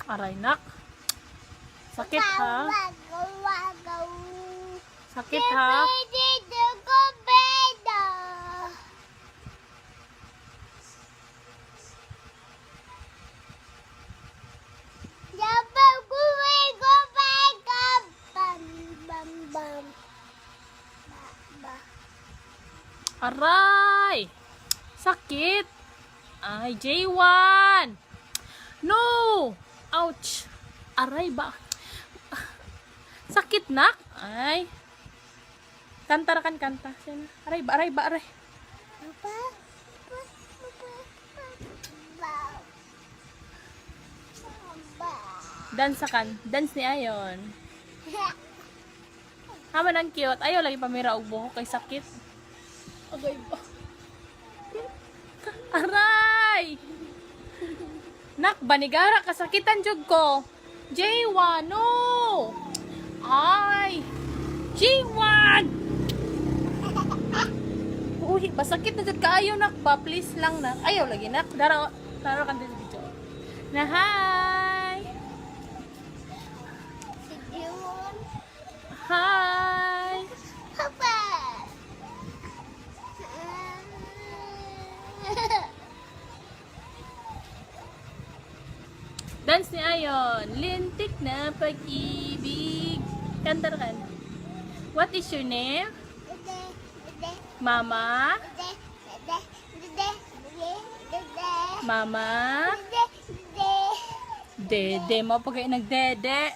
Aray nak. Sakit ha? Sakit ha? Aray! Sakit! Ay, J1! No! Ouch! Aray ba? Sakit nak? Ay. Kanta kan kanta. Aray ba, aray ba, aray. Dance kan. Dance ni Ayon. Haman ang cute. Ayaw lagi pamira og buhok kay sakit. Agay ba? Aray! Nak, banigara, kasakitan jud ko. J1, no! Ay! J1! Uy, basakit na jud kaayo nak ba? Please lang nak. Ayaw lagi nak. Dara kan din video. Na hi! Hi! Dance ni Ayon. Lintik na pag-ibig. Kanta kan. What is your name? Mama? Mama? Dede mo pag nagdede.